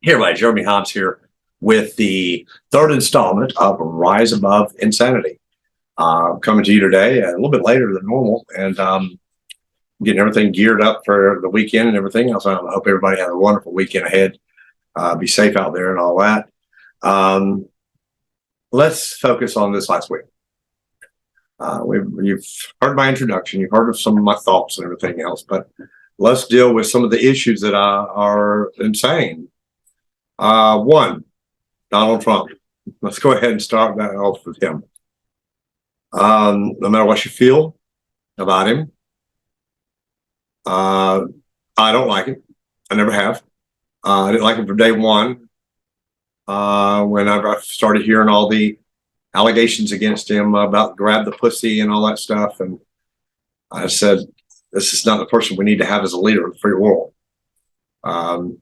Hey everybody, Jeremy Hobbs here with the third installment of Rise Above Insanity. Coming to you today a little bit later than normal, and getting everything geared up for the weekend and everything else. I hope everybody has a wonderful weekend ahead. Be safe out there and all that. Let's focus on this last week. You've heard my introduction, you've heard of some of my thoughts and everything else, but let's deal with some of the issues that are insane. One, Donald Trump. Let's go ahead and start that off with him. No matter what you feel about him, I don't like him. I never have. I didn't like him from day one. Whenever I started hearing all the allegations against him about grab the pussy and all that stuff, and I said, this is not the person we need to have as a leader of the free world.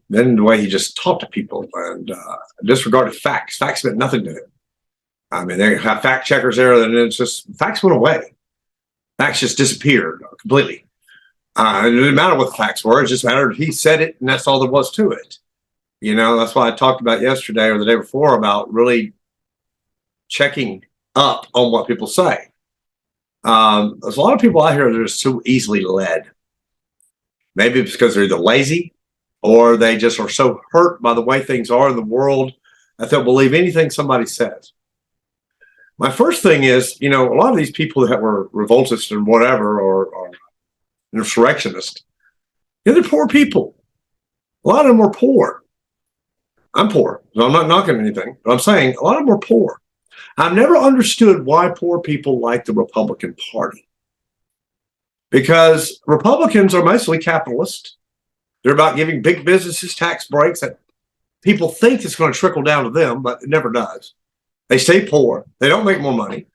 Then the way he just talked to people and disregarded facts. Facts meant nothing to him. I mean, they have fact checkers there, and it's just facts went away. Facts just disappeared completely. It didn't matter what the facts were. It just mattered he said it, and that's all there was to it. You know, that's why I talked about yesterday or the day before about really checking up on what people say. There's a lot of people out here that are so easily led. Maybe it's because they're either lazy or they just are so hurt by the way things are in the world that they'll believe anything somebody says. My first thing is, you know, a lot of these people that were revoltists and whatever, or insurrectionists, they're poor people. A lot of them were poor. I'm poor, so I'm not knocking anything, but I'm saying a lot of them are poor. I've never understood why poor people like the Republican Party. Because Republicans are mostly capitalist. They're about giving big businesses tax breaks that people think it's going to trickle down to them, but it never does. They stay poor. They don't make more money.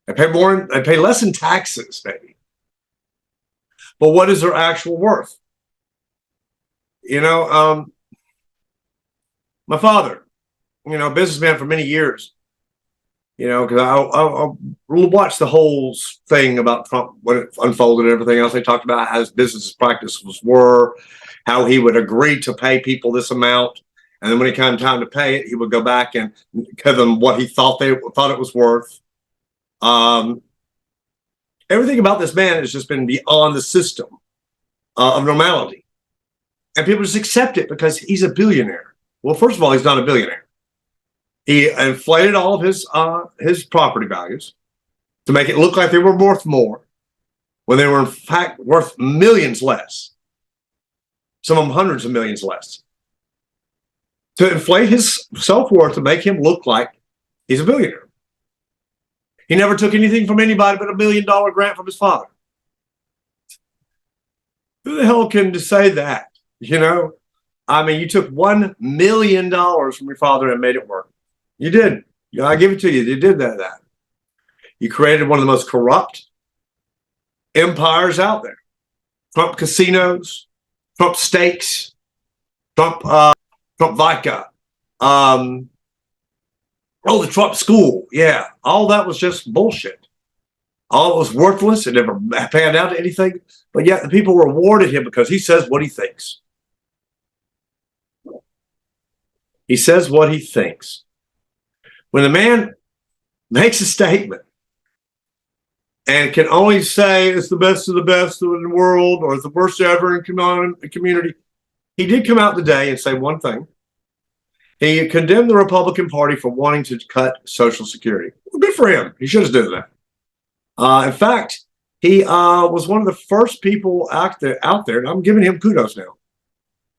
They pay less in taxes, maybe. But what is their actual worth? You know, my father, you know, businessman for many years, you know, because I'll watch the whole thing about Trump when it unfolded and everything else. They talked about how his business practices were, how he would agree to pay people this amount, and then when it came time to pay it, he would go back and give them what he thought it was worth. Everything about this man has just been beyond the system of normality, and people just accept it because he's a billionaire. Well, first of all, he's not a billionaire. He inflated all of his property values to make it look like they were worth more when they were in fact worth millions less. Some of them hundreds of millions less. To inflate his self-worth to make him look like he's a billionaire. He never took anything from anybody but $1 million grant from his father. Who the hell can say that? You know, I mean, you took $1 million from your father and made it work. You did. I give it to you. You did that. You created one of the most corrupt empires out there. Trump casinos, Trump steaks, Trump vodka, the Trump school. Yeah, all that was just bullshit. All it was worthless. It never panned out to anything. But yet the people rewarded him because he says what he thinks. He says what he thinks. When the man makes a statement and can only say it's the best of the best in the world or it's the worst ever in the community, he did come out today and say one thing. He condemned the Republican Party for wanting to cut Social Security. Well, good for him. He should have done that. In fact, he was one of the first people out there, and I'm giving him kudos now.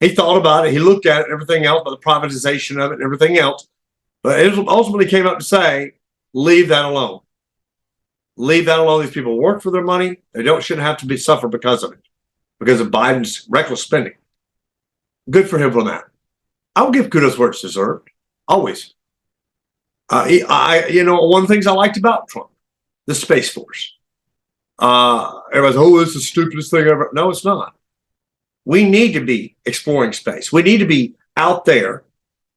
He thought about it. He looked at it, everything else, about the privatization of it and everything else. But it ultimately came up to say, leave that alone. Leave that alone. These people work for their money. They shouldn't have to suffer because of it, because of Biden's reckless spending. Good for him for that. I'll give kudos where it's deserved. Always. You know, one of the things I liked about Trump, the Space Force. Everybody's, this is the stupidest thing ever. No, it's not. We need to be exploring space. We need to be out there.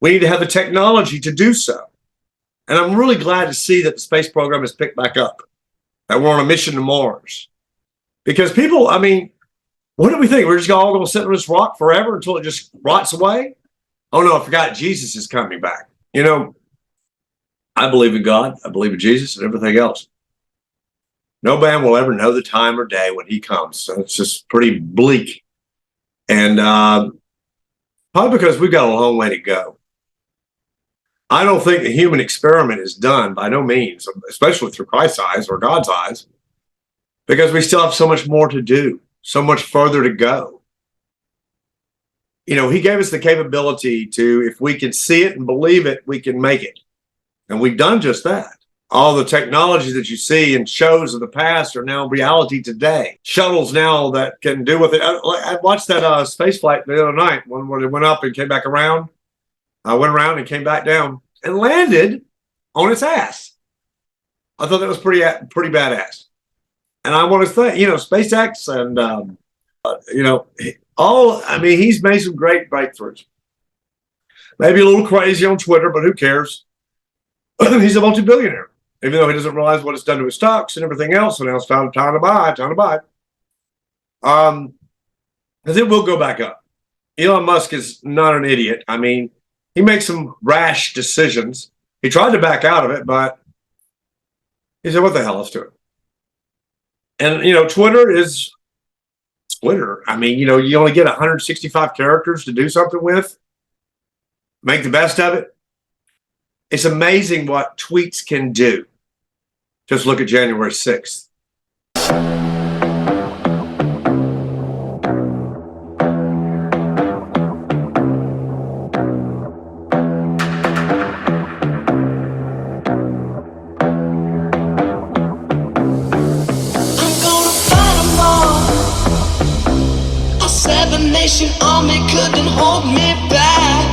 We need to have the technology to do so. And I'm really glad to see that the space program has picked back up, that we're on a mission to Mars. Because people, I mean, what do we think? We're just all going to sit on this rock forever until it just rots away? Oh no, I forgot Jesus is coming back. You know, I believe in God, I believe in Jesus and everything else. No man will ever know the time or day when he comes. So it's just pretty bleak. And probably because we've got a long way to go. I don't think the human experiment is done by no means, especially through Christ's eyes or God's eyes, because we still have so much more to do, so much further to go. You know, he gave us the capability to, if we can see it and believe it, we can make it. And we've done just that. All the technologies that you see in shows of the past are now reality today. Shuttles now that can do with it. I watched that space flight the other night, one where it went up and came back around. I went around and came back down and landed on its ass. I thought that was pretty badass. And I want to thank, you know, SpaceX and, you know, I mean, he's made some great breakthroughs. Maybe a little crazy on Twitter, but who cares? He's a multi-billionaire, even though he doesn't realize what it's done to his stocks and everything else. And now it's time to buy. Because it will go back up. Elon Musk is not an idiot. I mean, he makes some rash decisions. He tried to back out of it, but he said, what the hell, let's do it. And, you know, Twitter is Twitter. I mean, you know, you only get 165 characters to do something with. Make the best of it. It's amazing what tweets can do. Just look at January 6th. Nation army couldn't hold me back.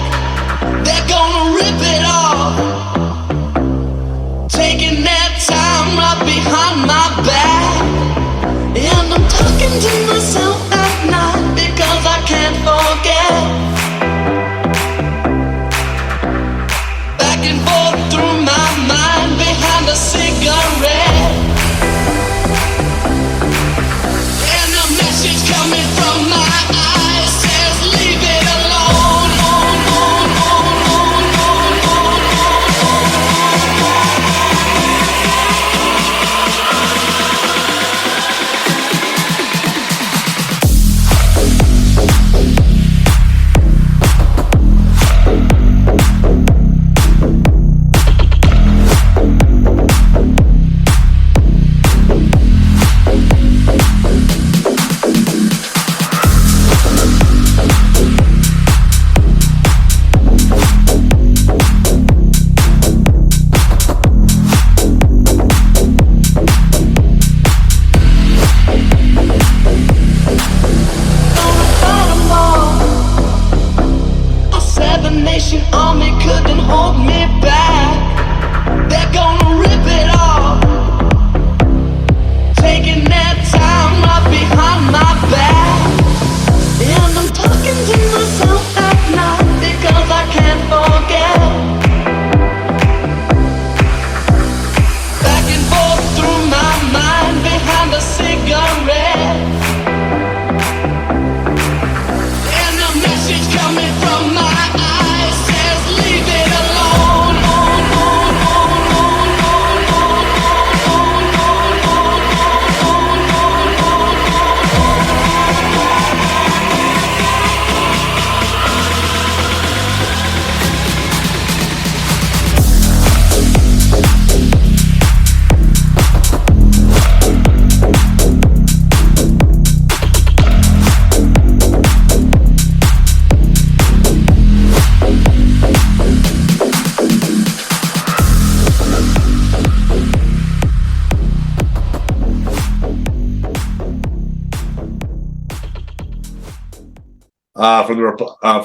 They're gonna rip it off, taking their time right behind my back. And I'm talking to myself at night because I can't forget. Back and forth through my mind behind a cigarette. And a message coming from my eyes says leave it alone.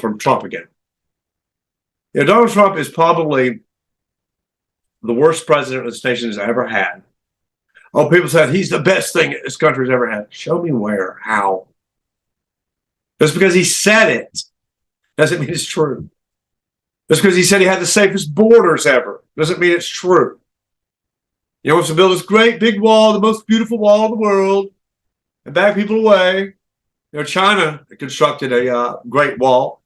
From Trump again. You know, Donald Trump is probably the worst president this nation has ever had. Oh, people said he's the best thing this country's ever had. Show me where, how. Just because he said it doesn't mean it's true. Just because he said he had the safest borders ever doesn't mean it's true. He wants to build this great big wall, the most beautiful wall in the world, and back people away. You know, China constructed a great wall.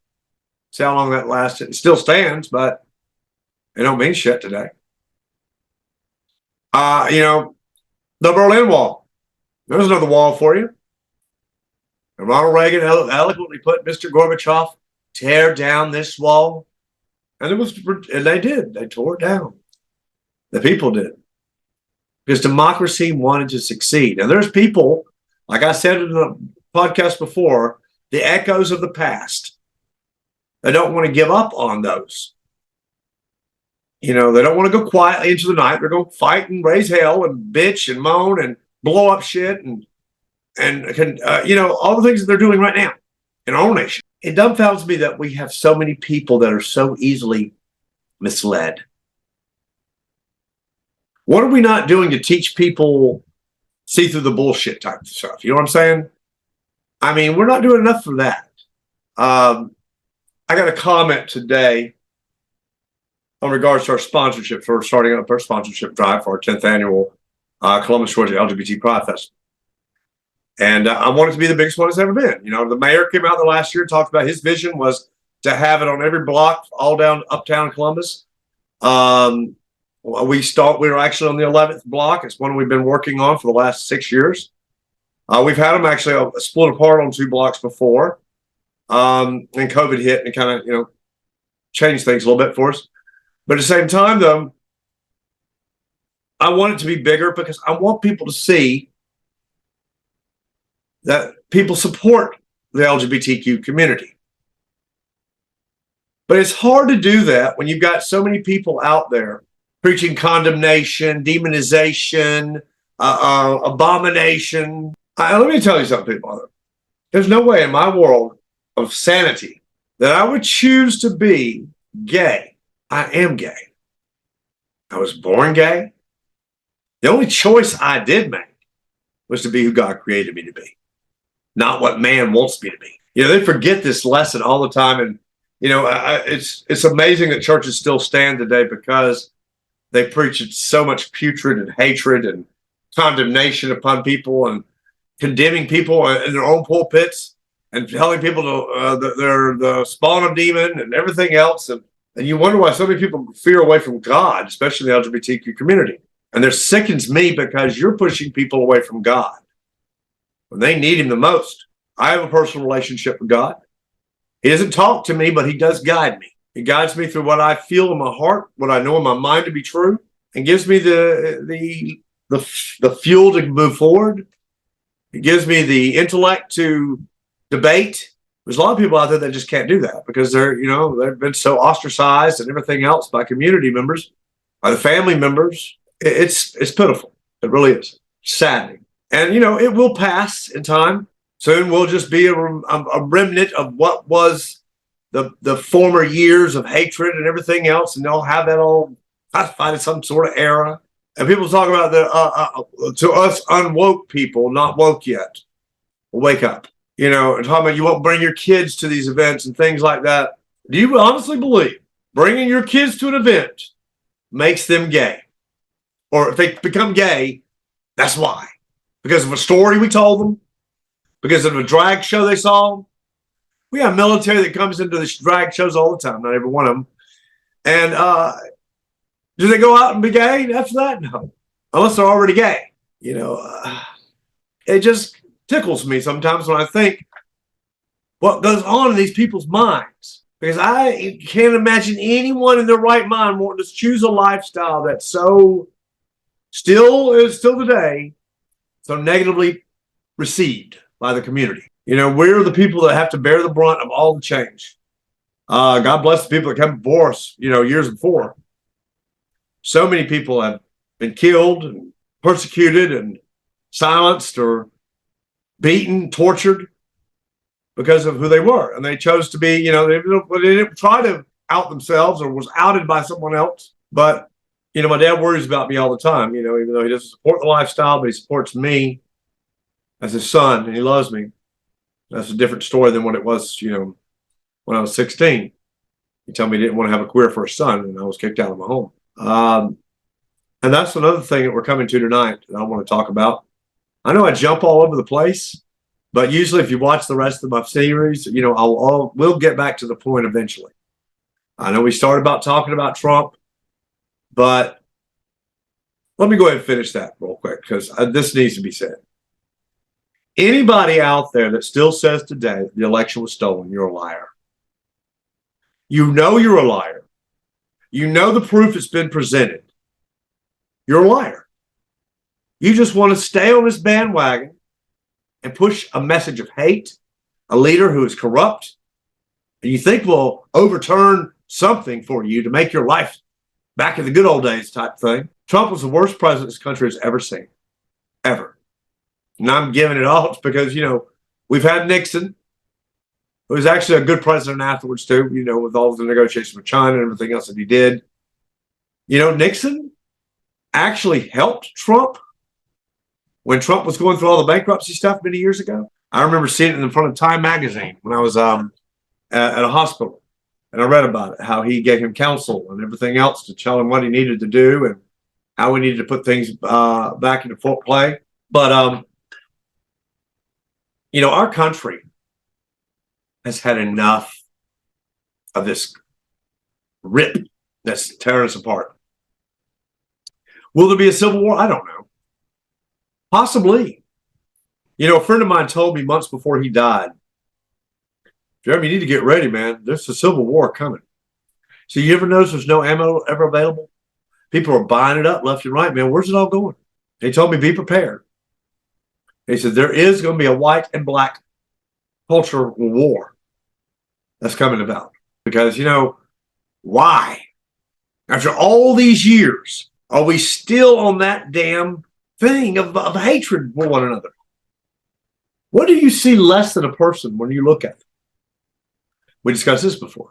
See how long that lasted. It still stands, but it don't mean shit today. The Berlin Wall. There's another wall for you. And Ronald Reagan eloquently put Mr. Gorbachev, tear down this wall. And they did. They tore it down. The people did. Because democracy wanted to succeed. And there's people, like I said in the podcast before, the echoes of the past. They don't want to give up on those. They don't want to go quietly into the night. They're going to fight and raise hell and bitch and moan and blow up shit and all the things that they're doing right now in our own nation. It dumbfounds me that we have so many people that are so easily misled. What are we not doing to teach people see through the bullshit type of stuff? You know what I'm saying? I mean, we're not doing enough for that. I got a comment today in regards to our sponsorship for starting up our sponsorship drive for our 10th annual Columbus, Georgia LGBT Pride Festival. And I want it to be the biggest one it's ever been. The mayor came out the last year and talked about his vision was to have it on every block, all down uptown Columbus. We were actually on the 11th block. It's one we've been working on for the last 6 years. We've had them actually split apart on 2 blocks before. And COVID hit and it kind of, changed things a little bit for us. But at the same time, though, I want it to be bigger because I want people to see that people support the LGBTQ community. But it's hard to do that when you've got so many people out there preaching condemnation, demonization, abomination. Let me tell you something, people. There's no way in my world of sanity that I would choose to be gay. I am gay. I was born gay. The only choice I did make was to be who God created me to be, not what man wants me to be. They forget this lesson all the time. And, it's amazing that churches still stand today because they preach so much putrid and hatred and condemnation upon people and condemning people in their own pulpits and telling people they're the spawn of demon and everything else. And you wonder why so many people fear away from God, especially the LGBTQ community. And it sickens me because you're pushing people away from God when they need him the most. I have a personal relationship with God. He doesn't talk to me, but he does guide me. He guides me through what I feel in my heart, what I know in my mind to be true, and gives me the fuel to move forward. It gives me the intellect to debate. There's a lot of people out there that just can't do that because they've been so ostracized and everything else by community members, by the family members. It's pitiful. It really is. Saddening. And, it will pass in time. Soon we'll just be a remnant of what was the former years of hatred and everything else. And they'll have that all classified as some sort of era. And people talk about to us unwoke people, not woke yet. We'll wake up. And talking about you won't bring your kids to these events and things like that. Do you honestly believe bringing your kids to an event makes them gay? Or if they become gay, that's why. Because of a story we told them? Because of a drag show they saw? We have military that comes into the drag shows all the time, not every one of them. And do they go out and be gay after that? No. Unless they're already gay. It just tickles me sometimes when I think what goes on in these people's minds. Because I can't imagine anyone in their right mind wanting to choose a lifestyle that's still today, so negatively received by the community. We're the people that have to bear the brunt of all the change. God bless the people that came before us, years before. So many people have been killed and persecuted and silenced or beaten, tortured because of who they were. And they chose to be, they didn't try to out themselves or was outed by someone else. But, my dad worries about me all the time, even though he doesn't support the lifestyle, but he supports me as his son and he loves me. That's a different story than what it was, when I was 16. He told me he didn't want to have a queer first son and I was kicked out of my home. And that's another thing that we're coming to tonight that I want to talk about. I know I jump all over the place, But usually if you watch the rest of my series, you know, we'll get back to the point eventually. I know we started about talking about Trump, but let me go ahead and finish that real quick because this needs to be said. Anybody out there that still says today the election was stolen, you're a liar. You know you're a liar. You know the proof has been presented. You're a liar. You just want to stay on this bandwagon and push a message of hate, a leader who is corrupt, and you think will overturn something for you to make your life back in the good old days type thing. Trump was the worst president this country has ever seen, ever. And I'm giving it all because, you know, we've had Nixon, who was actually a good president afterwards too, you know, with all the negotiations with China and everything else that he did. You know, Nixon actually helped Trump when Trump was going through all the bankruptcy stuff many years ago. I remember seeing it in front of Time magazine when I was at a hospital, and I read about it, how he gave him counsel and everything else to tell him what he needed to do and how we needed to put things back into full play. But, you know, our country has had enough of this rip that's tearing us apart. Will there be a civil war? I don't know. Possibly. You know, a friend of mine told me months before he died, Jeremy, you need to get ready, man. There's a civil war coming. So you ever notice there's no ammo ever available? People are buying it up left and right, man. Where's it all going? They told me, be prepared. They said, there is going to be a white and black cultural war that's coming about. Because, you know, why? After all these years, are we still on that damn thing of hatred for one another? What do you see less than a person when you look at them? We discussed this before.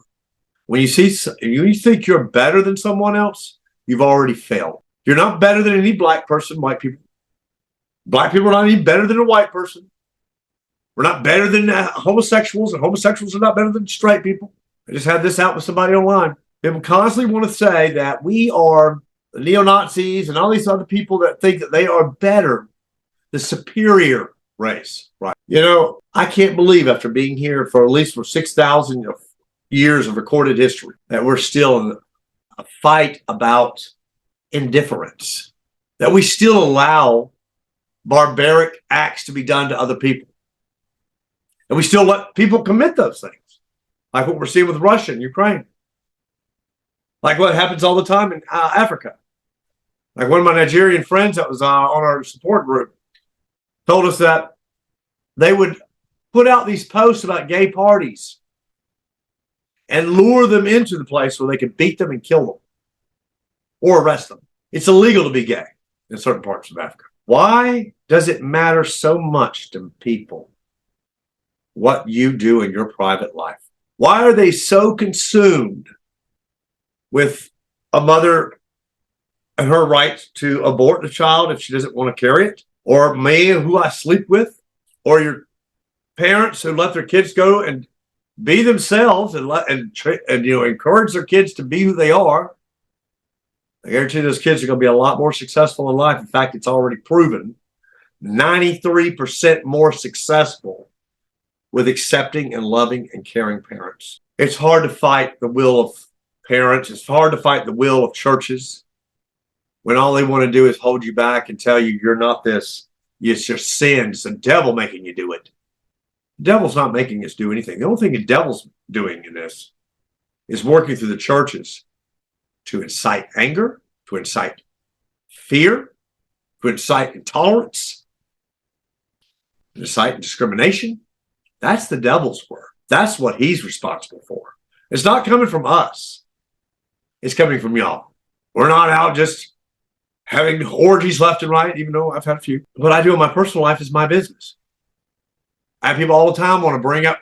When you think you're better than someone else, you've already failed. You're not better than any black person, white people. Black people are not any better than a white person. We're not better than homosexuals, and homosexuals are not better than straight people. I just had this out with somebody online. People constantly want to say that we are the neo-Nazis and all these other people that think that they are better, the superior race. Right. You know, I can't believe after being here for at least 6,000 years of recorded history that we're still in a fight about indifference, that we still allow barbaric acts to be done to other people. And we still let people commit those things, like what we're seeing with Russia and Ukraine, like what happens all the time in Africa. Like one of my Nigerian friends that was on our support group told us that they would put out these posts about gay parties and lure them into the place where they could beat them and kill them or arrest them. It's illegal to be gay in certain parts of Africa. Why does it matter so much to people what you do in your private life? Why are they so consumed with a mother and her right to abort the child if she doesn't want to carry it, or me who I sleep with, or your parents who let their kids go and be themselves and you know, encourage their kids to be who they are? I guarantee those kids are going to be a lot more successful in life. In fact, it's already proven 93% more successful with accepting and loving and caring parents. It's hard to fight the will of parents. It's hard to fight the will of churches when all they want to do is hold you back and tell you you're not this. It's your sin. It's the devil making you do it. The devil's not making us do anything. The only thing the devil's doing in this is working through the churches to incite anger, to incite fear, to incite intolerance, to incite discrimination. That's the devil's work. That's what he's responsible for. It's not coming from us. It's coming from y'all. We're not out just having orgies left and right, even though I've had a few. What I do in my personal life is my business. I have people all the time want to bring up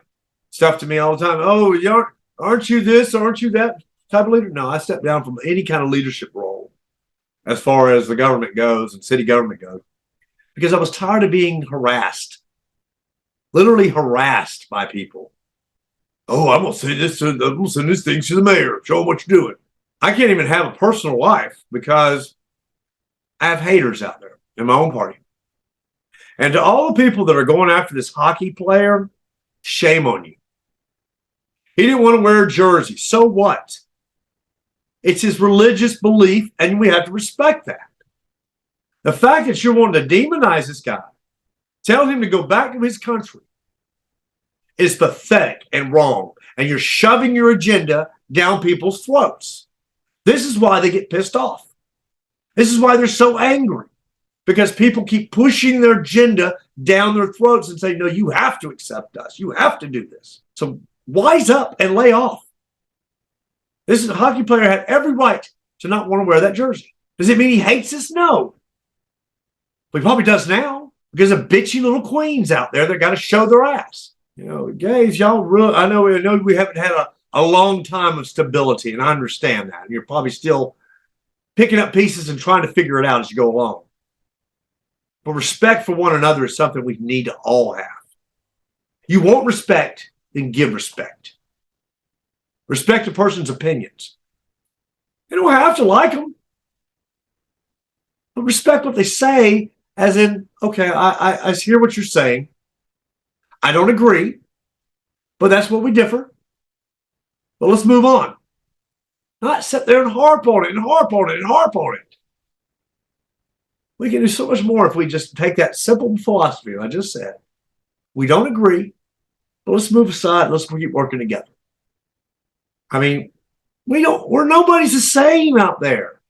stuff to me all the time. Oh, aren't you this? Aren't you that type of leader? No, I stepped down from any kind of leadership role as far as the government goes and city government goes because I was tired of being harassed, literally harassed by people. Oh, I'm going to say this, I'm going to send this thing to the mayor. Show him what you're doing. I can't even have a personal life because I have haters out there in my own party. And to all the people that are going after this hockey player, shame on you. He didn't want to wear a jersey. So what? It's his religious belief, and we have to respect that. The fact that you're wanting to demonize this guy, telling him to go back to his country, is pathetic and wrong. And you're shoving your agenda down people's throats. This is why they get pissed off. This is why they're so angry. Because people keep pushing their agenda down their throats and say, no, you have to accept us. You have to do this. So wise up and lay off. This is a hockey player had every right to not want to wear that jersey. Does it mean he hates us? No. But he probably does now because of bitchy little queens out there that got to show their ass. You know, guys, y'all really, I know we haven't had a long time of stability, and I understand that. And you're probably still picking up pieces and trying to figure it out as you go along. But respect for one another is something we need to all have. You want respect, then give respect. Respect a person's opinions. You don't have to like them. But respect what they say, as in, okay, I hear what you're saying. I don't agree, but that's where we differ. But let's move on. Not sit there and harp on it and harp on it and harp on it. We can do so much more if we just take that simple philosophy I just said. We don't agree, but let's move aside. Let's keep working together. I mean, we're nobody's the same out there.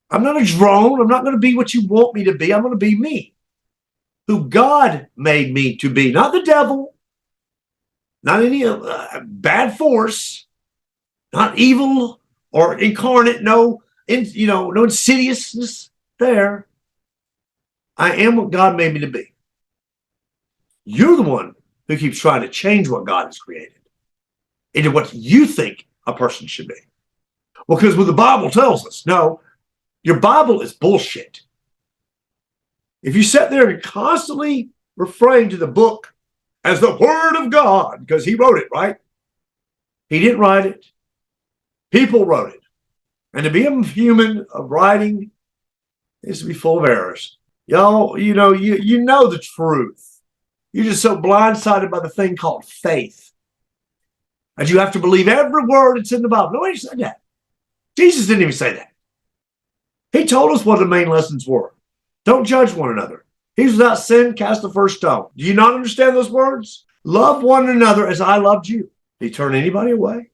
I'm not a drone. I'm not going to be what you want me to be. I'm going to be me, who God made me to be, not the devil, not any bad force, not evil or incarnate, no insidiousness there. I am what God made me to be. You're the one who keeps trying to change what God has created into what you think a person should be. Well, because what the Bible tells us, no, your Bible is bullshit. If you sit there and constantly referring to the book as the Word of God, because he wrote it, right? He didn't write it. People wrote it. And to be a human of writing is to be full of errors. Y'all, you know the truth. You're just so blindsided by the thing called faith. And you have to believe every word that's in the Bible. Nobody said that. Jesus didn't even say that. He told us what the main lessons were. Don't judge one another. He's without sin, cast the first stone. Do you not understand those words? Love one another as I loved you. Did he turn anybody away?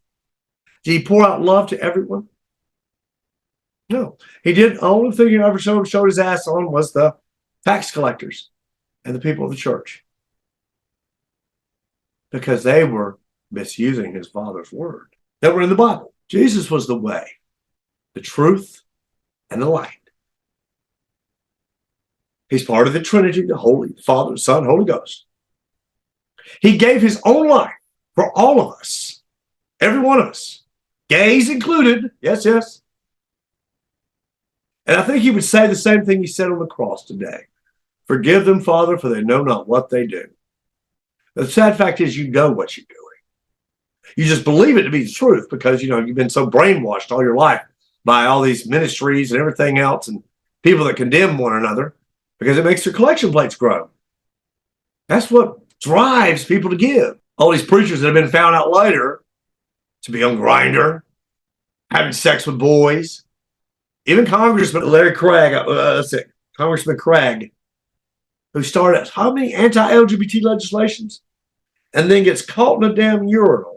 Did he pour out love to everyone? No. He did. The only thing he ever showed his ass on was the tax collectors and the people of the church. Because they were misusing his Father's word that were in the Bible. Jesus was the way, the truth, and the light. He's part of the Trinity, the Holy Father, Son, Holy Ghost. He gave his own life for all of us, every one of us, gays included. Yes, yes. And I think he would say the same thing he said on the cross today. Forgive them, Father, for they know not what they do. The sad fact is you know what you're doing. You just believe it to be the truth because, you've been so brainwashed all your life by all these ministries and everything else and people that condemn one another because it makes their collection plates grow. That's what drives people to give. All these preachers that have been found out later to be on Grindr, having sex with boys, even Congressman Larry Craig, Congressman Craig, who started how many anti-LGBT legislations and then gets caught in a damn urinal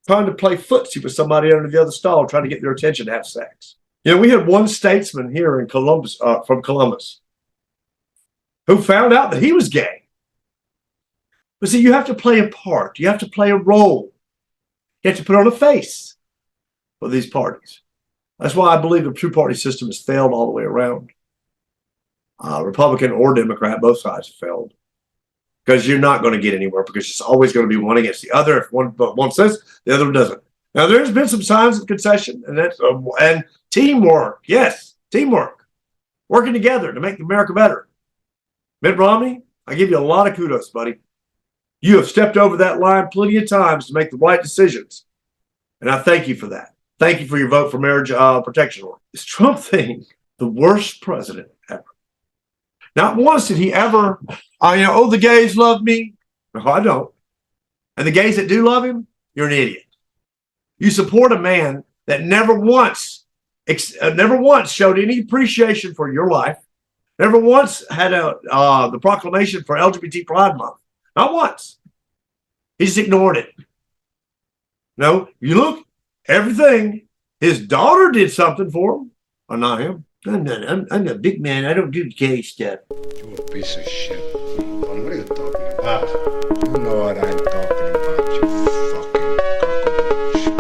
trying to play footsie with somebody under the other stall, trying to get their attention to have sex. We had one statesman here in Columbus, from Columbus, who found out that he was gay. But see, you have to play a part. You have to play a role. You have to put on a face for these parties. That's why I believe the two-party system has failed all the way around. Republican or Democrat, both sides have failed. Because you're not going to get anywhere because it's always going to be one against the other. If one says, the other one doesn't. Now, there's been some signs of concession and teamwork. Yes, teamwork. Working together to make America better. Mitt Romney, I give you a lot of kudos, buddy. You have stepped over that line plenty of times to make the right decisions. And I thank you for that. Thank you for your vote for marriage protection law. This Trump thing, the worst president ever. Not once did he ever, oh, the gays love me. No, I don't. And the gays that do love him, you're an idiot. You support a man that never once showed any appreciation for your life, never once had the proclamation for LGBT Pride Month. Not once. He just ignored it. No, you look, everything. His daughter did something for him. Or not him. I'm a big man. I don't do gay stuff. You a piece of shit. What are you talking about? You know what I'm talking about, you fucking cockroach.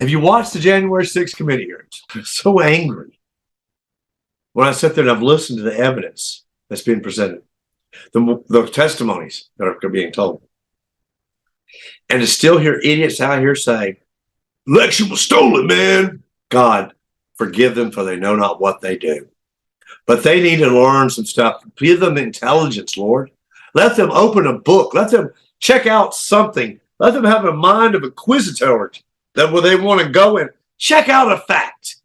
Have you watched the January 6th committee hearings? I'm so angry when I sit there and I've listened to the evidence that's being presented, the testimonies that are being told, and to still hear idiots out here say, election was stolen, man. God, forgive them, for they know not what they do. But they need to learn some stuff. Give them intelligence, Lord. Let them open a book. Let them check out something. Let them have a mind of inquisitors that where they want to go and check out a fact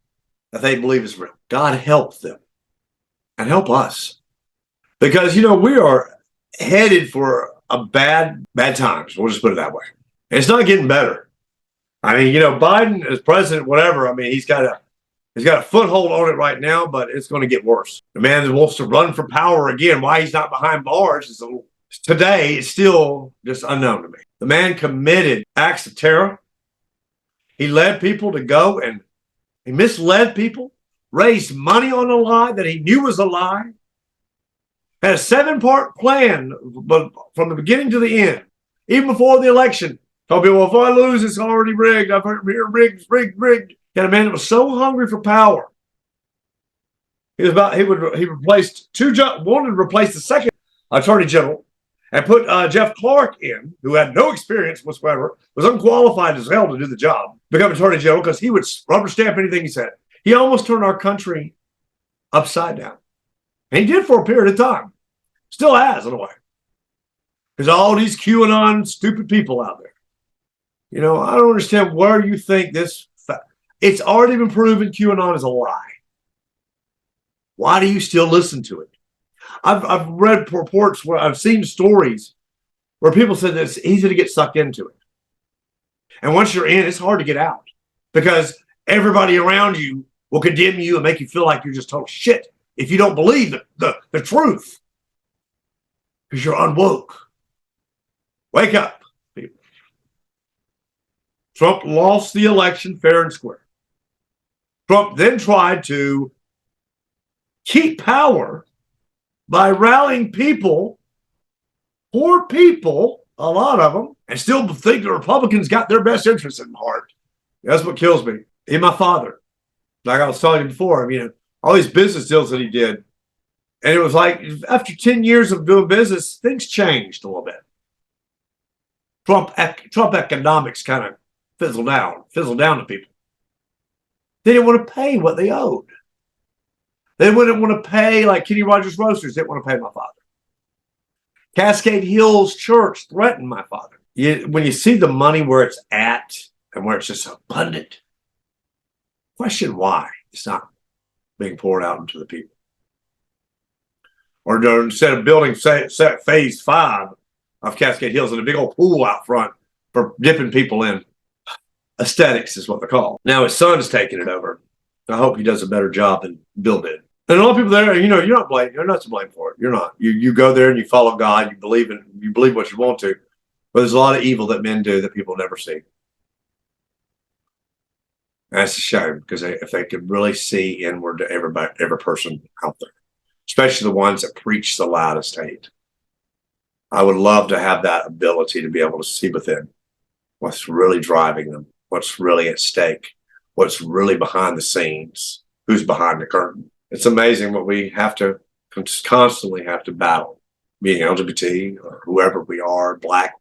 that they believe is real. God help them and help us. Because, you know, we are headed for a bad times. We'll just put it that way. And it's not getting better. I mean, you know, Biden as president, whatever. I mean, he's got a foothold on it right now, but it's going to get worse. The man that wants to run for power again, why he's not behind bars today is still just unknown to me. The man committed acts of terror. He led people to go and he misled people, raised money on a lie that he knew was a lie, had a 7-part plan, but from the beginning to the end, even before the election, told people, well, if I lose, it's already rigged. I've heard rigged. He had a man that was so hungry for power He replaced wanted to replace the second attorney general and put Jeff Clark in, who had no experience whatsoever, was unqualified as hell to do the job, become attorney general because he would rubber stamp anything he said. He almost turned our country upside down. And he did for a period of time. Still has, in a way. There's all these QAnon stupid people out there. You know, I don't understand where you think this. It's already been proven QAnon is a lie. Why do you still listen to it? I've read reports where I've seen stories where people said that it's easy to get sucked into it. And once you're in, it's hard to get out because everybody around you will condemn you and make you feel like you're just total shit if you don't believe the truth because you're unwoke. Wake up, people. Trump lost the election fair and square. Trump then tried to keep power by rallying people, poor people, a lot of them, and still think the Republicans got their best interests in heart. That's what kills me. And my father, like I was telling you before, I mean, all these business deals that he did. And it was like, after 10 years of doing business, things changed a little bit. Trump economics kind of fizzled down to people. They didn't want to pay what they owed. They wouldn't want to pay, like Kenny Rogers Roasters didn't want to pay my father. Cascade Hills Church threatened my father. When you see the money where it's at and where it's just abundant, question why it's not being poured out into the people. Or instead of building phase 5 of Cascade Hills in a big old pool out front for dipping people in. Aesthetics is what they're called. Now his son's taking it over. I hope he does a better job than Bill did. And a lot of people there, you know, you're not to blame for it. You're not. You go there and you follow God. You believe what you want to. But there's a lot of evil that men do that people never see. And that's a shame because if they could really see inward to every person out there, especially the ones that preach the loudest hate. I would love to have that ability to be able to see within what's really driving them, what's really at stake, what's really behind the scenes, who's behind the curtain. It's amazing what we have to constantly have to battle, being LGBT or whoever we are, black.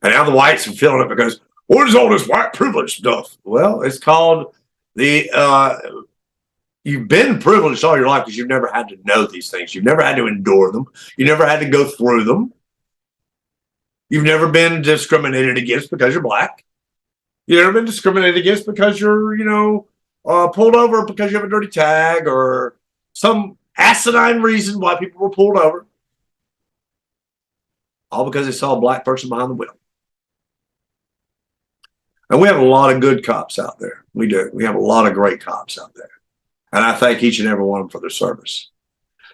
And now the whites are feeling it because, what is all this white privilege stuff? Well, it's called you've been privileged all your life because you've never had to know these things. You've never had to endure them. You never had to go through them. You've never been discriminated against because you're black. You've never been discriminated against because you're, pulled over because you have a dirty tag or some asinine reason why people were pulled over. All because they saw a black person behind the wheel. And we have a lot of good cops out there. We do. We have a lot of great cops out there. And I thank each and every one of them for their service.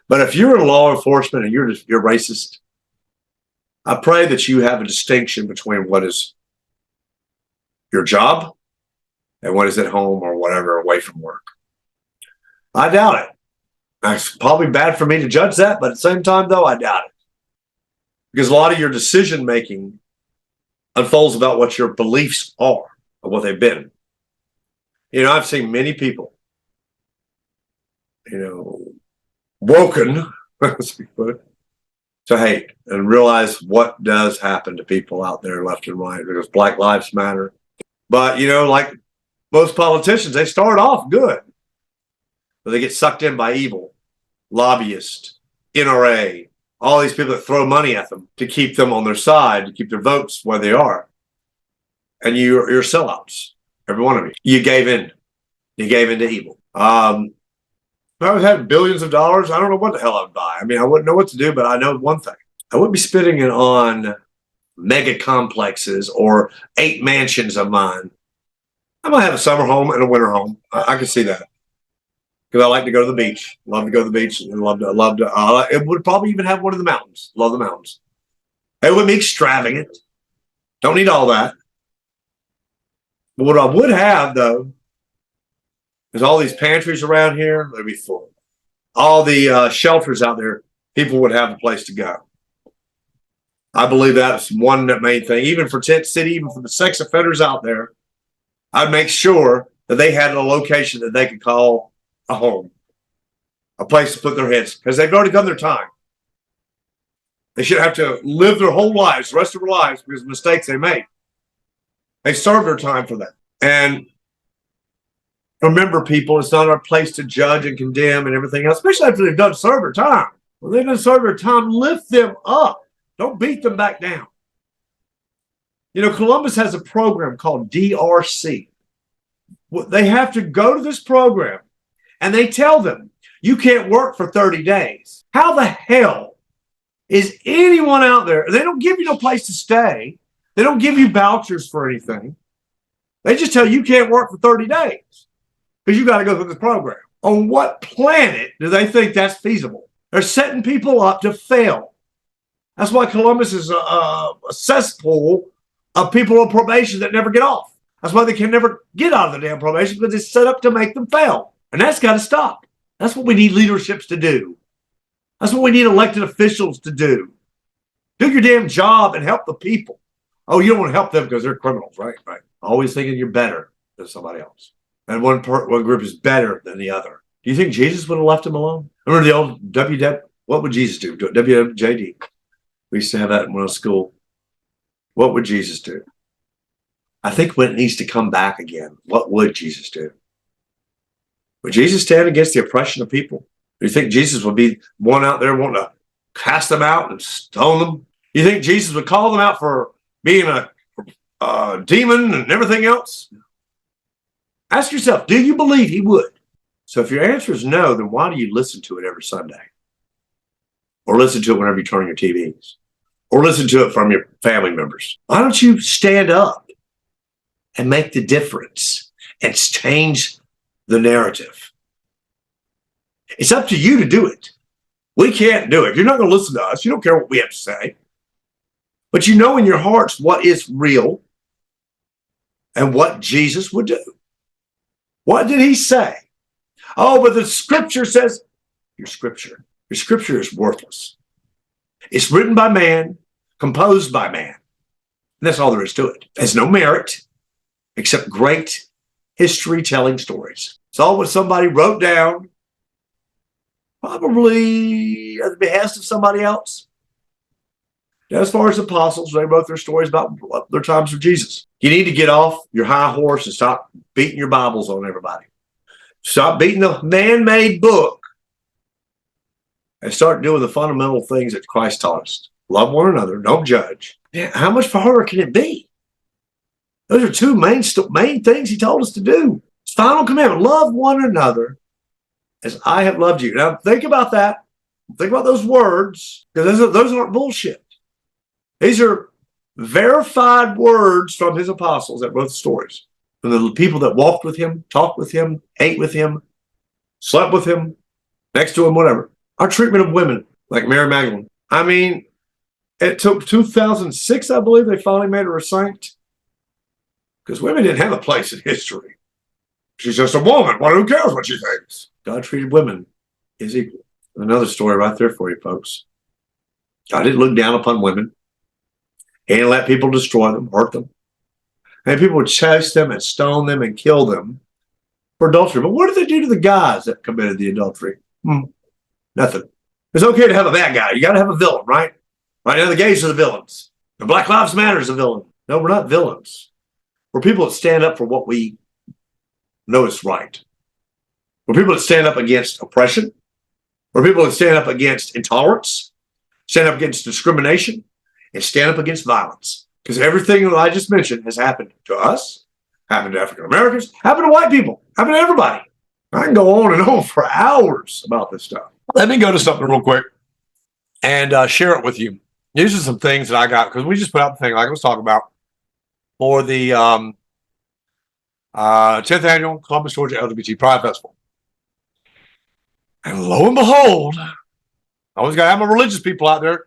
But if you're in law enforcement and you're racist, I pray that you have a distinction between what is your job and what is at home or whatever away from work. I doubt it. It's probably bad for me to judge that, but at the same time, though, I doubt it. Because a lot of your decision making unfolds about what your beliefs are or what they've been. I've seen many people, woken to hate and realize what does happen to people out there left and right because Black Lives Matter. But, like most politicians, they start off good, but they get sucked in by evil, lobbyists, NRA, all these people that throw money at them to keep them on their side, to keep their votes where they are. And you're sellouts, every one of you. You gave in. You gave in to evil. If I was having billions of dollars, I don't know what the hell I'd buy. I mean, I wouldn't know what to do, but I know one thing. I wouldn't be spending it on mega complexes or 8 mansions of mine. I might have a summer home and a winter home. I can see that. Because I like to go to the beach. Love to go to the beach. And it would probably even have one of the mountains. Love the mountains. It would be extravagant. Don't need all that. But what I would have, though, is all these pantries around here, they'd be full. All the shelters out there, people would have a place to go. I believe that's one main thing. Even for Tent City, even for the sex offenders out there, I'd make sure that they had a location that they could call a home. a place to put their heads because they've already done their time. They should have to live their whole lives, the rest of their lives, because of mistakes they made. They served their time for that. And remember, people, it's not our place to judge and condemn and everything else, especially after they've done serve their time. When they've done serve their time, lift them up. Don't beat them back down. You know, Columbus has a program called DRC. They have to go to this program and they tell them, you can't work for 30 days. How the hell is anyone out there? They don't give you no place to stay. They don't give you vouchers for anything. They just tell you can't work for 30 days because you got to go through this program. On what planet do they think that's feasible? They're setting people up to fail. That's why Columbus is a cesspool of people on probation that never get off. That's why they can never get out of the damn probation, because it's set up to make them fail. And that's got to stop. That's what we need leaderships to do. That's what we need elected officials to do. Do your damn job and help the people. Oh, you don't want to help them because they're criminals, right? Right. Always thinking you're better than somebody else. And one group is better than the other. Do you think Jesus would have left them alone? Remember the old WW? What would Jesus do? WWJD. We used to have that in one of school. What would Jesus do? I think when it needs to come back again, what would Jesus do? Would Jesus stand against the oppression of people? Do you think Jesus would be one out there wanting to cast them out and stone them? Do you think Jesus would call them out for being a demon and everything else? Ask yourself, do you believe he would? So if your answer is no, then why do you listen to it every Sunday? Or listen to it whenever you turn on your TVs? Or listen to it from your family members? Why don't you stand up and make the difference and change the narrative? It's up to you to do it. We can't do it. You're not going to listen to us. You don't care what we have to say. But you know in your hearts what is real and what Jesus would do. What did he say? Oh, but the scripture says, your scripture is worthless. It's written by man, composed by man. And that's all there is to it. There's no merit except great history-telling stories. It's all what somebody wrote down, probably at the behest of somebody else. As far as apostles, they wrote their stories about their times with Jesus. You need to get off your high horse and stop beating your Bibles on everybody. Stop beating the man-made book and start doing the fundamental things that Christ taught us. Love one another, don't judge. Man, how much harder can it be? Those are two main things he told us to do. His final commandment, love one another as I have loved you. Now think about that. Think about those words, because those aren't bullshit. These are verified words from his apostles that wrote the stories. From the people that walked with him, talked with him, ate with him, slept with him, next to him, whatever. Our treatment of women, like Mary Magdalene. I mean, it took 2006, I believe, they finally made her a saint. Because women didn't have a place in history. She's just a woman. Well, who cares what she thinks? God treated women as equal. Another story right there for you, folks. God didn't look down upon women. He didn't let people destroy them, hurt them. And people would chase them and stone them and kill them for adultery. But what did they do to the guys that committed the adultery? Nothing. It's okay to have a bad guy. You got to have a villain, right? Right now, the gays are the villains. The Black Lives Matter is a villain. No, we're not villains. We're people that stand up for what we know is right. We're people that stand up against oppression. We're people that stand up against intolerance, stand up against discrimination, and stand up against violence. Because everything that I just mentioned has happened to us, happened to African Americans, happened to white people, happened to everybody. I can go on and on for hours about this stuff. Let me go to something real quick and share it with you. These are some things that I got, because we just put out the thing like I was talking about for the 10th Annual Columbus, Georgia LGBT Pride Festival. And lo and behold, I always got to have my religious people out there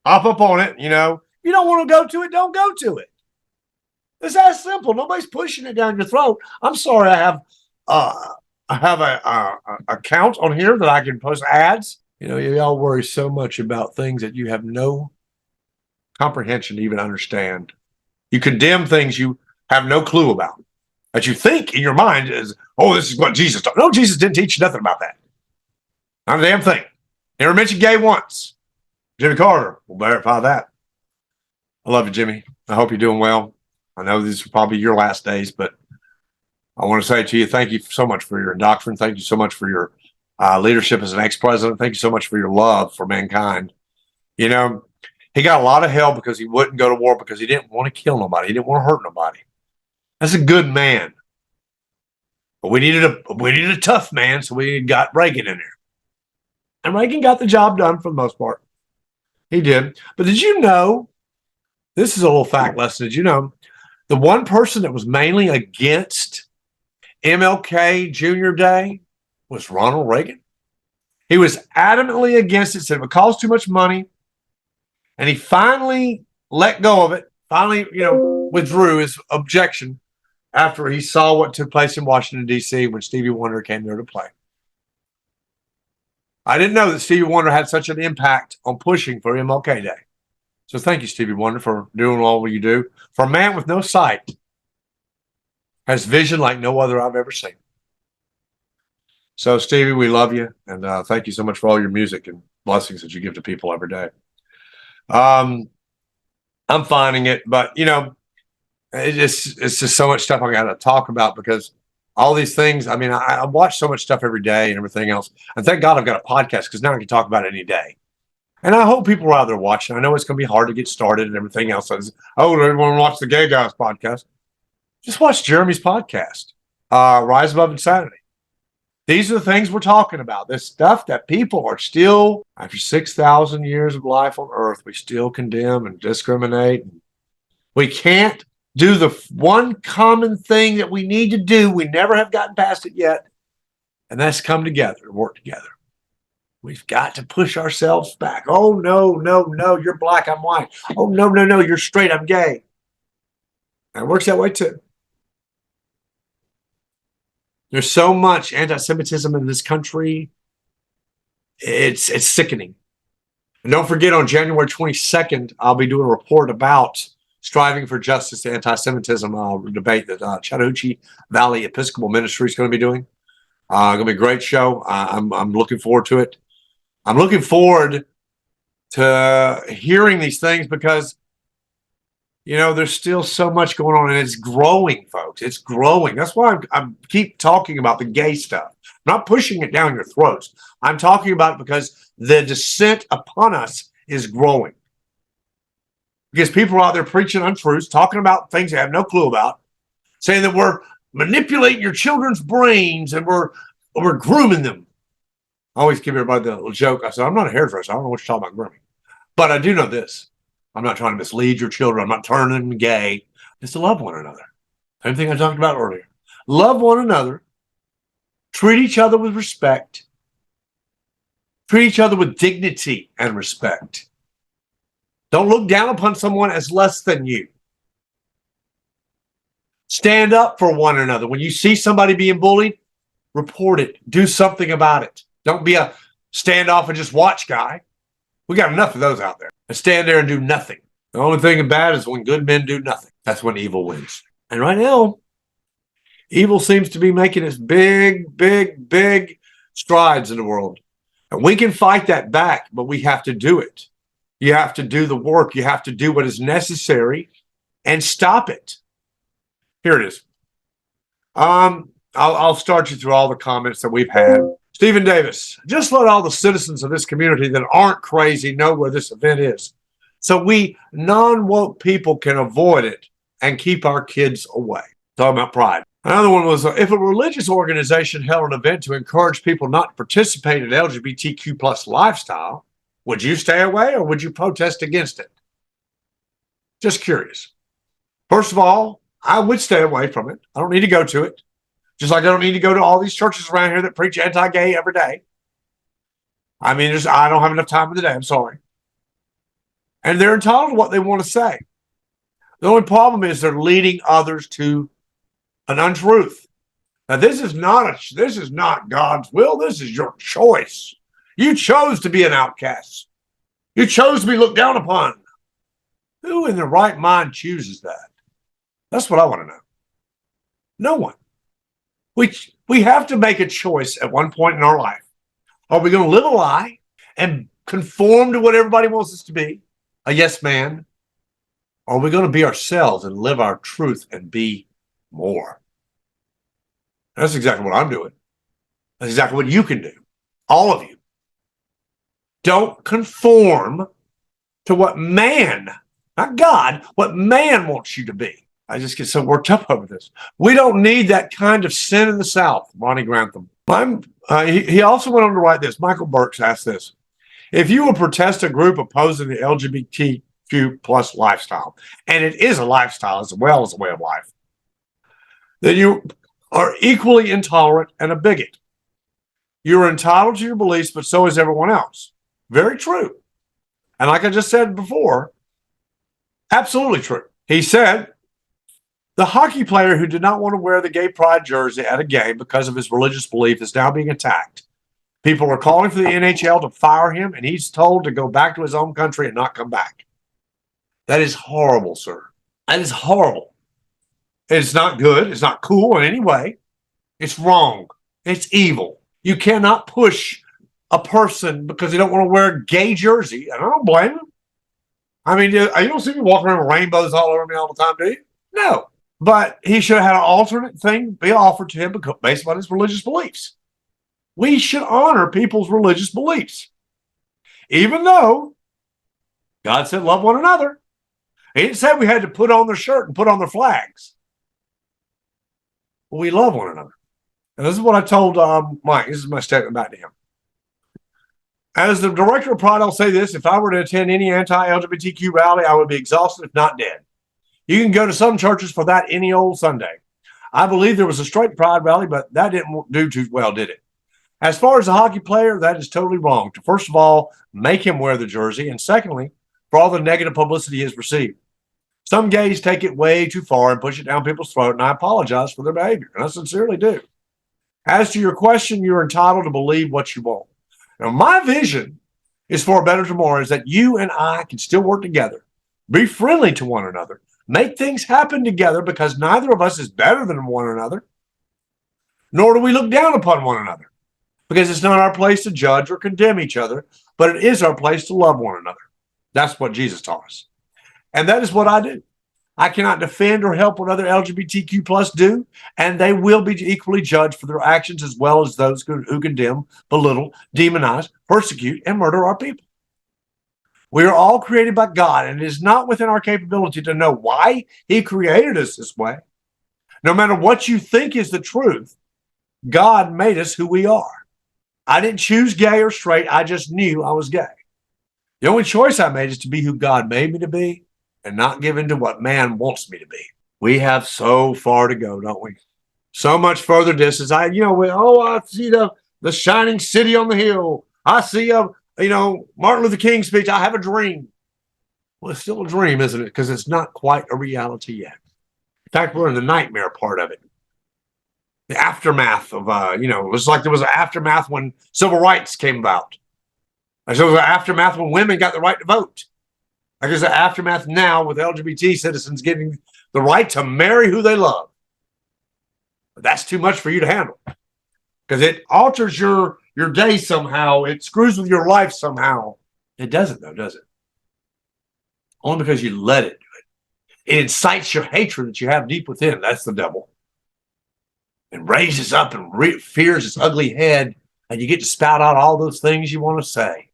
hop up on it. You know, you don't want to go to it, don't go to it. It's that simple. Nobody's pushing it down your throat. I'm sorry, I have a account on here that I can post ads. You know, y'all worry so much about things that you have no comprehension to even understand. You condemn things you have no clue about, that you think in your mind is, oh, this is what Jesus taught. No, Jesus didn't teach you nothing about that. Not a damn thing. Never mentioned gay once. Jimmy Carter will verify that. I love you, Jimmy. I hope you're doing well. I know these are probably your last days, but I want to say to you, thank you so much for your doctrine. Thank you so much for your leadership as an ex-president. Thank you so much for your love for mankind. You know, he got a lot of hell because he wouldn't go to war because he didn't want to kill nobody. He didn't want to hurt nobody. That's a good man. But we needed a tough man, so we got Reagan in there. And Reagan got the job done for the most part. He did. But did you know, this is a little fact lesson, did you know, the one person that was mainly against MLK Jr. Day was Ronald Reagan. He was adamantly against it, said it would cost too much money. And he finally let go of it, finally, withdrew his objection after he saw what took place in Washington, D.C. when Stevie Wonder came there to play. I didn't know that Stevie Wonder had such an impact on pushing for MLK Day. So thank you, Stevie Wonder, for doing all you do. For a man with no sight, has vision like no other I've ever seen. So, Stevie, we love you. And thank you so much for all your music and blessings that you give to people every day. I'm finding it, but, it's just so much stuff I got to talk about because all these things, I mean, I watch so much stuff every day and everything else. And thank God I've got a podcast because now I can talk about it any day. And I hope people are out there watching. I know it's going to be hard to get started and everything else. Everyone watch the Gay Guys podcast. Just watch Jeremy's podcast, Rise Above Insanity. These are the things we're talking about. This stuff that people are still, after 6,000 years of life on earth, we still condemn and discriminate. We can't do the one common thing that we need to do. We never have gotten past it yet. And that's come together and work together. We've got to push ourselves back. Oh, no, you're black, I'm white. Oh, no, you're straight, I'm gay. And it works that way too. There's so much anti-Semitism in this country. It's sickening. And don't forget, on January 22nd, I'll be doing a report about striving for justice to anti-Semitism debate that Chattahoochee Valley Episcopal Ministry is going to be doing. Going to be a great show. I'm looking forward to it. I'm looking forward to hearing these things because, there's still so much going on and it's growing, folks. It's growing. That's why I keep talking about the gay stuff. I'm not pushing it down your throats. I'm talking about it because the descent upon us is growing. Because people are out there preaching untruths, talking about things they have no clue about, saying that we're manipulating your children's brains and we're grooming them. I always give everybody the little joke. I said, I'm not a hairdresser. I don't know what you're talking about grooming. But I do know this. I'm not trying to mislead your children. I'm not turning them gay. Just to love one another. Same thing I talked about earlier. Love one another. Treat each other with respect. Treat each other with dignity and respect. Don't look down upon someone as less than you. Stand up for one another. When you see somebody being bullied, report it. Do something about it. Don't be a standoff and just watch guy. We got enough of those out there. And stand there and do nothing. The only thing bad is when good men do nothing. That's when evil wins. And right now, evil seems to be making its big strides in the world. And we can fight that back, but we have to do it. You have to do the work. You have to do what is necessary and stop it. Here it is. I'll start you through all the comments that we've had. Stephen Davis, just let all the citizens of this community that aren't crazy know where this event is. So we non-woke people can avoid it and keep our kids away. Talking about pride. Another one was, if a religious organization held an event to encourage people not to participate in LGBTQ plus lifestyle, would you stay away or would you protest against it? Just curious. First of all, I would stay away from it. I don't need to go to it. Just like I don't need to go to all these churches around here that preach anti-gay every day. I mean, I don't have enough time in the day. I'm sorry. And they're entitled to what they want to say. The only problem is they're leading others to an untruth. Now, this is not God's will. This is your choice. You chose to be an outcast. You chose to be looked down upon. Who in their right mind chooses that? That's what I want to know. No one. We have to make a choice at one point in our life. Are we going to live a lie and conform to what everybody wants us to be? A yes man? Or are we going to be ourselves and live our truth and be more? That's exactly what I'm doing. That's exactly what you can do. All of you. Don't conform to what man, not God, what man wants you to be. I just get so worked up over this. We don't need that kind of sin in the South, Ronnie Grantham. He also went on to write this. Michael Burks asked this. If you will protest a group opposing the LGBTQ plus lifestyle, and it is a lifestyle as well as a way of life, then you are equally intolerant and a bigot. You are entitled to your beliefs, but so is everyone else. Very true. And like I just said before, absolutely true. He said, the hockey player who did not want to wear the gay pride jersey at a game because of his religious belief is now being attacked. People are calling for the NHL to fire him, and he's told to go back to his own country and not come back. That is horrible, sir. That is horrible. It's not good. It's not cool in any way. It's wrong. It's evil. You cannot push a person because they don't want to wear a gay jersey, and I don't blame them. I mean, you don't see me walking around with rainbows all over me all the time, do you? No. But he should have had an alternate thing be offered to him based on his religious beliefs. We should honor people's religious beliefs. Even though God said love one another. He didn't say we had to put on their shirt and put on their flags. But we love one another. And this is what I told Mike. This is my statement back to him. As the director of Pride, I'll say this. If I were to attend any anti-LGBTQ rally, I would be exhausted, if not dead. You can go to some churches for that any old Sunday. I believe there was a straight pride rally, but that didn't do too well, did it? As far as the hockey player, that is totally wrong. To first of all, make him wear the jersey, and secondly, for all the negative publicity he has received. Some gays take it way too far and push it down people's throat, and I apologize for their behavior, and I sincerely do. As to your question, you're entitled to believe what you want. Now, my vision is for a better tomorrow is that you and I can still work together, be friendly to one another, make things happen together because neither of us is better than one another, nor do we look down upon one another because it's not our place to judge or condemn each other, but it is our place to love one another. That's what Jesus taught us. And that is what I do. I cannot defend or help what other LGBTQ plus do, and they will be equally judged for their actions as well as those who condemn, belittle, demonize, persecute, and murder our people. We are all created by God, and it is not within our capability to know why he created us this way. No matter what you think is the truth, God made us who we are. I didn't choose gay or straight. I just knew I was gay. The only choice I made is to be who God made me to be and not give in to what man wants me to be. We have so far to go, don't we? So much further distance. I see the shining city on the hill. I see Martin Luther King speech. I have a dream. Well, it's still a dream, isn't it? Because it's not quite a reality yet. In fact, we're in the nightmare part of it. The aftermath of, it's like there was an aftermath when civil rights came about. There was an aftermath when women got the right to vote. Like there's an aftermath now with LGBT citizens getting the right to marry who they love. But that's too much for you to handle because it alters your day somehow. It screws with your life somehow. It doesn't, though, does it? Only because you let it do it. It incites your hatred that you have deep within. That's the devil. It raises up and rears its ugly head, and you get to spout out all those things you want to say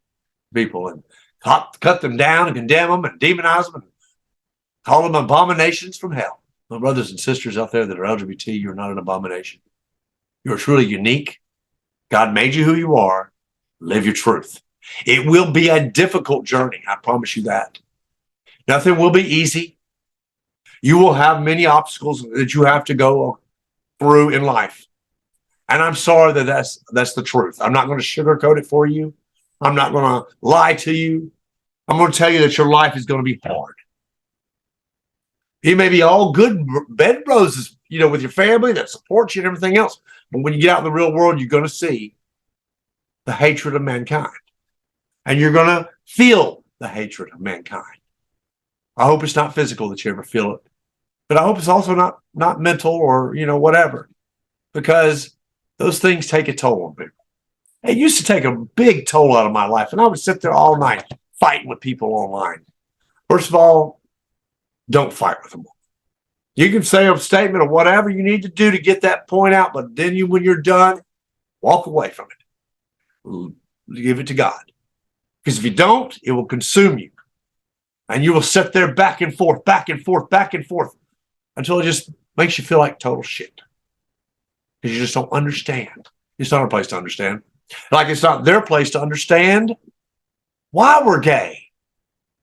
to people and cut them down and condemn them and demonize them and call them abominations from hell. My brothers and sisters out there that are LGBT, you're not an abomination. You're truly unique. God made you who you are. Live your truth. It will be a difficult journey. I promise you that. Nothing will be easy. You will have many obstacles that you have to go through in life. And I'm sorry that's the truth. I'm not going to sugarcoat it for you. I'm not going to lie to you. I'm going to tell you that your life is going to be hard. You may be all good bed roses, with your family that supports you and everything else. But when you get out in the real world, you're going to see the hatred of mankind. And you're going to feel the hatred of mankind. I hope it's not physical that you ever feel it. But I hope it's also not mental or, whatever. Because those things take a toll on people. It used to take a big toll out of my life, and I would sit there all night fighting with people online. First of all, don't fight with them. You can say a statement or whatever you need to do to get that point out, but then when you're done, walk away from it. Give it to God. Because if you don't, it will consume you. And you will sit there back and forth, back and forth, back and forth until it just makes you feel like total shit. Because you just don't understand. It's not our place to understand. Like it's not their place to understand why we're gay.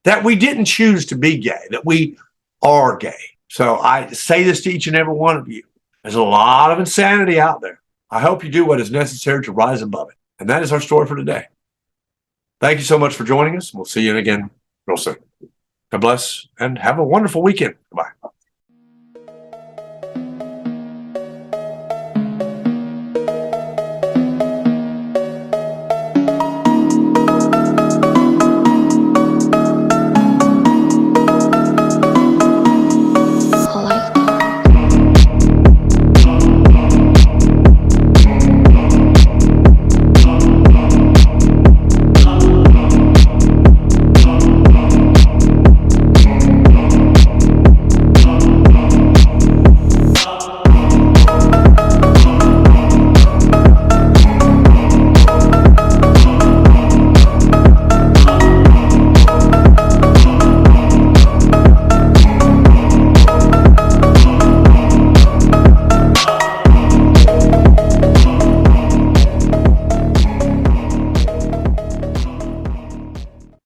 That we didn't choose to be gay, that we are gay. So I say this to each and every one of you. There's a lot of insanity out there. I hope you do what is necessary to rise above it. And that is our story for today. Thank you so much for joining us. We'll see you again real soon. God bless and have a wonderful weekend. Goodbye.